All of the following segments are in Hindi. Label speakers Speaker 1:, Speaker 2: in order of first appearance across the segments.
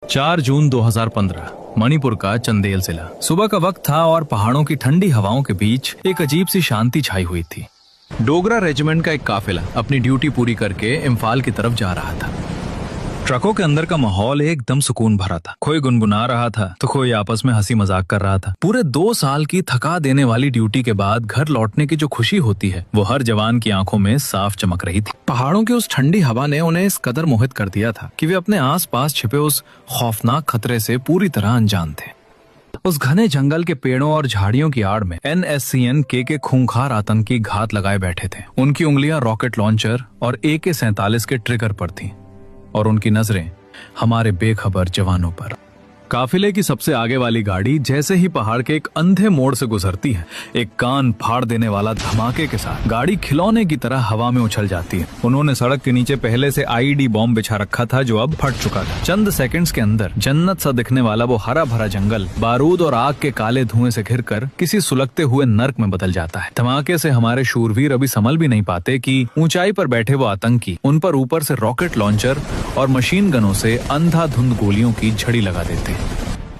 Speaker 1: 4 जून 2015 मणिपुर का चंदेल जिला। सुबह का वक्त था और पहाड़ों की ठंडी हवाओं के बीच एक अजीब सी शांति छाई हुई थी। डोगरा रेजिमेंट का एक काफिला अपनी ड्यूटी पूरी करके इम्फाल की तरफ जा रहा था। ट्रकों के अंदर का माहौल एकदम सुकून भरा था। कोई गुनगुना रहा था तो कोई आपस में हंसी मजाक कर रहा था। पूरे 2 साल की थका देने वाली ड्यूटी के बाद घर लौटने की जो खुशी होती है वो हर जवान की आंखों में साफ चमक रही थी। पहाड़ों की उस ठंडी हवा ने उन्हें इस कदर मोहित कर दिया था कि वे अपने आसपास छिपे उस खौफनाक खतरे से पूरी तरह अनजान थे। उस घने जंगल के पेड़ों और झाड़ियों की आड़ में NSCN-K के खूंखार आतंकी घात लगाए बैठे थे। उनकी उंगलियां रॉकेट लॉन्चर और AK-47 के ट्रिगर पर थीं और उनकी नजरें हमारे बेखबर जवानों पर। काफिले की सबसे आगे वाली गाड़ी जैसे ही पहाड़ के एक अंधे मोड़ से गुजरती है, एक कान फाड़ देने वाला धमाके के साथ गाड़ी खिलौने की तरह हवा में उछल जाती है। उन्होंने सड़क के नीचे पहले से IED बॉम्ब बिछा रखा था जो अब फट चुका था। चंद सेकंड्स के अंदर जन्नत सा दिखने वाला वो हरा भरा जंगल बारूद और आग के काले धुएं से घिरकर किसी सुलगते हुए नर्क में बदल जाता है। धमाके से हमारे शूरवीर अभी संभल भी नहीं पाते कि ऊंचाई पर बैठे वो आतंकी उन पर ऊपर से रॉकेट लॉन्चर और मशीन गनों से अंधाधुंध गोलियों की झड़ी लगा देते।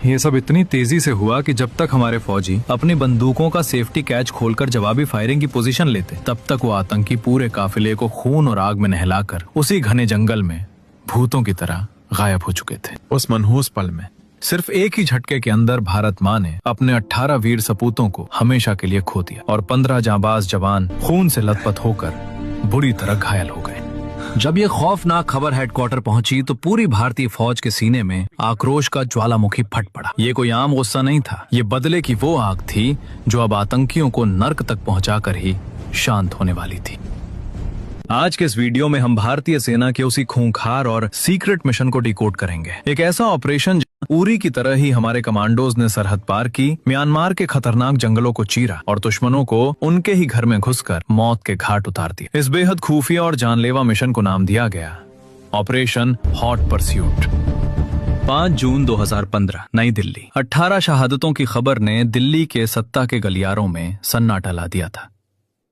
Speaker 1: ये सब इतनी तेजी से हुआ कि जब तक हमारे फौजी अपनी बंदूकों का सेफ्टी कैच खोलकर जवाबी फायरिंग की पोजीशन लेते, तब तक वो आतंकी पूरे काफिले को खून और आग में नहलाकर उसी घने जंगल में भूतों की तरह गायब हो चुके थे। उस मनहूस पल में सिर्फ एक ही झटके के अंदर भारत माँ ने अपने 18 वीर सपूतों को हमेशा के लिए खो दिया और 15 जांबाज जवान खून से लथपथ होकर बुरी तरह घायल हो गए। जब ये खौफनाक खबर हेडक्वार्टर पहुंची तो पूरी भारतीय फौज के सीने में आक्रोश का ज्वालामुखी फट पड़ा। ये कोई आम गुस्सा नहीं था, ये बदले की वो आग थी जो अब आतंकियों को नर्क तक पहुंचाकर ही शांत होने वाली थी। आज के इस वीडियो में हम भारतीय सेना के उसी खूंखार और सीक्रेट मिशन को डिकोड करेंगे। एक ऐसा ऑपरेशन उरी की तरह ही हमारे कमांडोज ने सरहद पार की, म्यांमार के खतरनाक जंगलों को चीरा और दुश्मनों को उनके ही घर में घुसकर मौत के घाट उतार दिए। इस बेहद खुफिया और जानलेवा मिशन को नाम दिया गया ऑपरेशन हॉट परस्यूट। 5 जून 2015 नई दिल्ली। 18 शहादतों की खबर ने दिल्ली के सत्ता के गलियारों में सन्नाटा ला दिया था।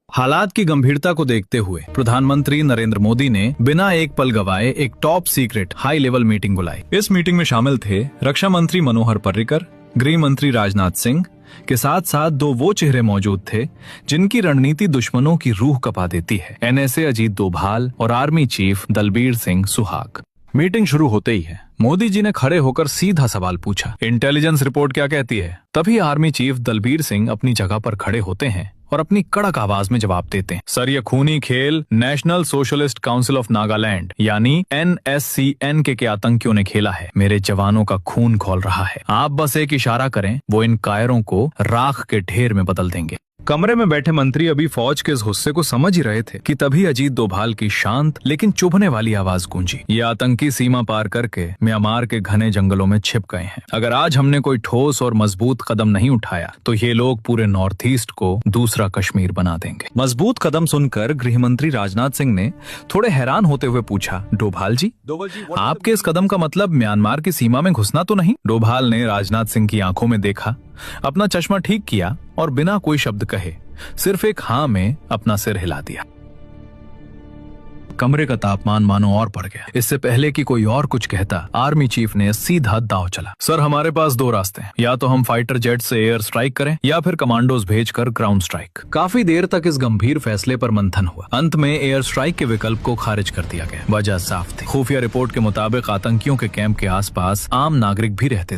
Speaker 1: हालात की गंभीरता को देखते हुए प्रधानमंत्री नरेंद्र मोदी ने बिना एक पल गवाए एक top secret high level meeting बुलाई। इस मीटिंग में शामिल थे रक्षा मंत्री मनोहर पर्रिकर, गृह मंत्री राजनाथ सिंह के साथ साथ 2 वो चेहरे मौजूद थे जिनकी रणनीति दुश्मनों की रूह कपा देती है, NSA अजीत डोभाल और army chief Dalbir Singh Suhag. Meeting शुरू होते ही है मोदी जी ने खड़े होकर सीधा सवाल पूछा, इंटेलिजेंस रिपोर्ट क्या कहती है? तभी आर्मी चीफ दलबीर सिंह अपनी जगह पर खड़े होते हैं और अपनी कड़क आवाज में जवाब देते हैं, सर ये खूनी खेल national socialist council of Nagaland यानी NSCN-K के आतंकियों ने खेला है। मेरे जवानों का खून खौल रहा है। आप बस एक इशारा करें, वो इन कायरों को राख के ढेर में बदल देंगे। कमरे में बैठे मंत्री अभी फौज के इस गुस्से को समझ ही रहे थे कि तभी अजीत डोभाल की शांत लेकिन चुभने वाली आवाज गूंजी, ये आतंकी सीमा पार करके म्यांमार के घने जंगलों में छिप गए हैं। अगर आज हमने कोई ठोस और मजबूत कदम नहीं उठाया तो ये लोग पूरे नॉर्थ ईस्ट को दूसरा कश्मीर बना देंगे। मजबूत कदम सुनकर गृह मंत्री राजनाथ सिंह ने थोड़े हैरान होते हुए पूछा, डोभाल जी आपके इस कदम का मतलब म्यांमार की सीमा में घुसना तो नहीं? डोभाल ने राजनाथ सिंह की आंखों में देखा, अपना चश्मा ठीक किया और बिना कोई शब्द कहे सिर्फ एक हाँ में अपना सिर हिला दिया। कमरे का तापमान मानो और बढ़ गया। इससे पहले कि कोई और कुछ कहता, आर्मी चीफ ने सीधा दांव चला, सर हमारे पास 2 रास्ते हैं, या तो हम फाइटर जेट से एयर स्ट्राइक करें या फिर कमांडोज भेजकर ग्राउंड स्ट्राइक। काफी देर तक इस गंभीर फैसले पर मंथन हुआ। अंत में एयर स्ट्राइक के विकल्प को खारिज कर दिया गया। वजह साफ थी, खुफिया रिपोर्ट के मुताबिक आतंकियों के कैंप के आसपास आम नागरिक भी रहते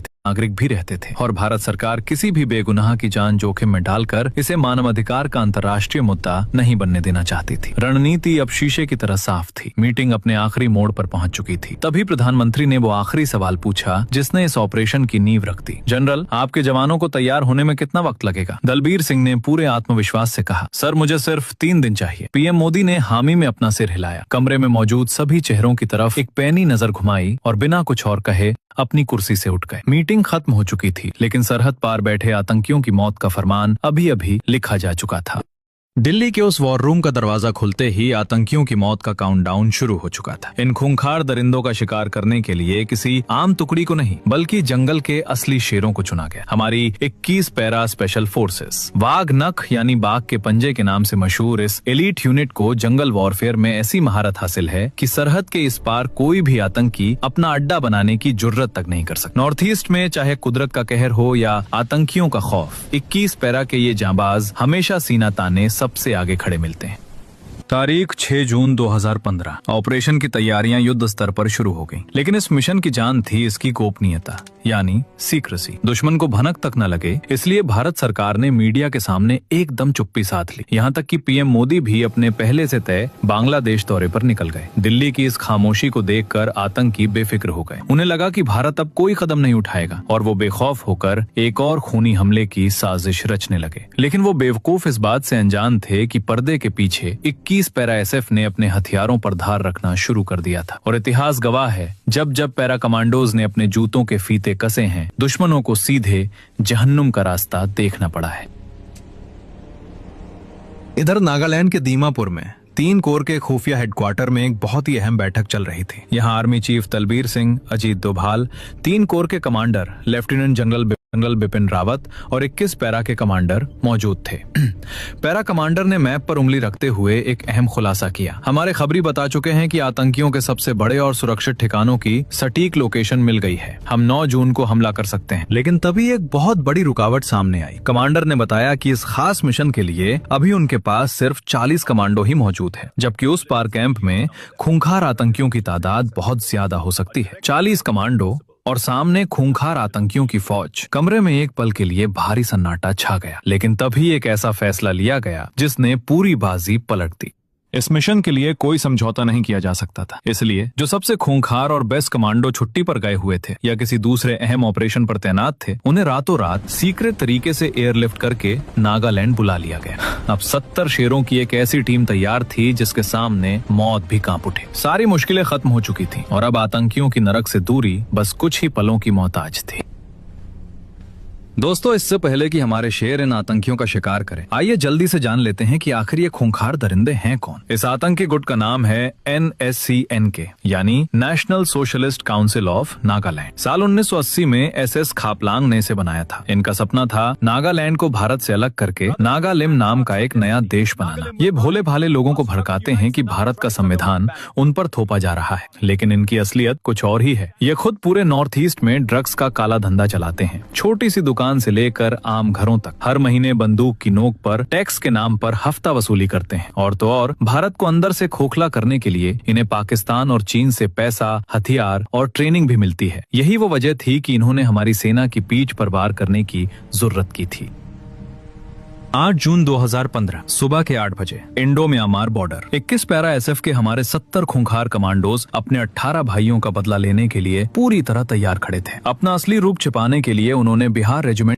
Speaker 1: थे और भारत सरकार किसी भी बेगुनाह की जान जोखिम में डालकर इसे मानवाधिकार का अंतर्राष्ट्रीय मुद्दा नहीं बनने देना चाहती थी। रणनीति अब शीशे की तरह साफ थी। मीटिंग अपने आखिरी मोड़ पर पहुंच चुकी थी। तभी प्रधानमंत्री ने वो आखिरी सवाल पूछा जिसने इस ऑपरेशन की नींव रख दी, जनरल आपके जवानों को तैयार होने में कितना वक्त लगेगा? दलबीर सिंह ने पूरे आत्मविश्वास से कहा, सर मुझे सिर्फ 3 दिन चाहिए। पीएम मोदी ने हामी में अपना सिर हिलाया, कमरे में मौजूद सभी चेहरों की तरफ एक पैनी नजर घुमाई और बिना कुछ और कहे अपनी कुर्सी से उठ गए। मीटिंग खत्म हो चुकी थी लेकिन सरहद पार बैठे आतंकियों की मौत का फरमान अभी अभी लिखा जा चुका था। दिल्ली के उस वॉर रूम का दरवाजा खुलते ही आतंकियों की मौत का काउंटडाउन शुरू हो चुका था। इन खूंखार दरिंदों का शिकार करने के लिए किसी आम टुकड़ी को नहीं बल्कि जंगल के असली शेरों को चुना गया। हमारी 21 पैरा स्पेशल फोर्सेस वाघ नख यानी बाघ के पंजे के नाम से मशहूर इस एलीट यूनिट को जंगल वॉरफेयर में ऐसी महारत हासिल है कि सरहद के इस पार कोई भी आतंकी अपना अड्डा बनाने की जुर्रत तक नहीं कर सकता। नॉर्थ ईस्ट में चाहे कुदरत का कहर हो या आतंकियों का खौफ, 21 पैरा के ये जांबाज हमेशा सीना ताने सबसे आगे खड़े मिलते हैं। तारीख 6 जून 2015। ऑपरेशन की तैयारियां युद्ध स्तर पर शुरू हो गईं, लेकिन इस मिशन की जान थी इसकी गोपनीयता यानी सीक्रेसी। दुश्मन को भनक तक न लगे इसलिए भारत सरकार ने मीडिया के सामने एकदम चुप्पी साध ली। यहाँ तक कि पीएम मोदी भी अपने पहले से तय बांग्लादेश दौरे पर निकल गए। दिल्ली की इस खामोशी को देखकर आतंकी बेफिक्र हो गए। उन्हें लगा कि भारत अब कोई कदम नहीं उठाएगा और वो बेखौफ होकर एक और खूनी हमले की साजिश रचने लगे। लेकिन वो बेवकूफ इस बात से अनजान थे कि पर्दे के पीछे 21 पैरा एसएफ ने अपने हथियारों पर धार रखना शुरू कर दिया था। और इतिहास गवाह है, जब जब पैरा कमांडोज ने अपने जूतों के फीते कसे हैं, दुश्मनों को सीधे जहन्नुम का रास्ता देखना पड़ा है। इधर नागालैंड के दीमापुर में 3 कोर के खुफिया हेडक्वार्टर में एक बहुत ही अहम बैठक चल रही थी। यहाँ army chief Talbir Singh, Ajit Doval, 3 corps के commander lieutenant general Bipin Rawat और 21 पैरा के कमांडर मौजूद थे। पैरा कमांडर ने मैप पर उंगली रखते हुए एक अहम खुलासा किया। हमारे खबरी बता चुके हैं कि आतंकियों के सबसे बड़े और सुरक्षित ठिकानों की सटीक लोकेशन मिल गई है। हम 9 जून को हमला कर सकते हैं। लेकिन तभी एक बहुत बड़ी रुकावट सामने आई। कमांडर ने बताया कि इस खास मिशन के लिए अभी उनके पास सिर्फ 40 कमांडो ही मौजूद है, जबकि उस पार कैंप में खूंखार आतंकियों की तादाद बहुत ज्यादा हो सकती है। 40 कमांडो और सामने खूंखार आतंकियों की फौज। कमरे में एक पल के लिए भारी सन्नाटा छा गया, लेकिन तभी एक ऐसा फैसला लिया गया जिसने पूरी बाजी पलट दी। इस मिशन के लिए कोई समझौता नहीं किया जा सकता था, इसलिए जो सबसे खूंखार और बेस्ट कमांडो छुट्टी पर गए हुए थे या किसी दूसरे अहम ऑपरेशन पर तैनात थे, उन्हें रातों रात सीक्रेट तरीके से एयरलिफ्ट करके नागालैंड बुला लिया गया। अब 70 शेरों की एक ऐसी टीम तैयार थी जिसके सामने मौत भी कांप उठे। सारी मुश्किलें खत्म हो चुकी थी और अब आतंकियों की नरक से दूरी बस कुछ ही पलों की मोहताज थी। दोस्तों, इससे पहले कि हमारे शेर इन आतंकियों का शिकार करें, आइए जल्दी से जान लेते हैं कि आखिर ये खूंखार दरिंदे हैं कौन। इस आतंकी गुट का नाम है NSCN यानी national socialist council of Nagaland. साल 1980 में SS खापलांग ने इसे बनाया था। इनका सपना था नागालैंड को भारत से अलग करके नागालिम नाम का एक नया देश बनाना। ये भोले भाले लोगों को भड़काते हैं कि भारत का संविधान उन पर थोपा जा रहा है, लेकिन इनकी असलियत कुछ और ही है। ये खुद पूरे नॉर्थ ईस्ट में ड्रग्स का काला धंधा चलाते हैं। छोटी सी दुकान से लेकर आम घरों तक हर महीने बंदूक की नोक पर टैक्स के नाम पर हफ्ता वसूली करते हैं। और तो और भारत को अंदर से खोखला करने के लिए इन्हें पाकिस्तान और चीन से पैसा, हथियार और ट्रेनिंग भी मिलती है। यही वो वजह थी कि इन्होंने हमारी सेना की पीठ पर वार करने की जरूरत की थी। 8 जून 2015 सुबह के 8 बजे Indo Myanmar border. 21 para SF के हमारे 70 खूंखार कमांडोज अपने 18 भाइयों का बदला लेने के लिए पूरी तरह तैयार खड़े थे। अपना असली रूप छिपाने के लिए उन्होंने बिहार रेजिमेंट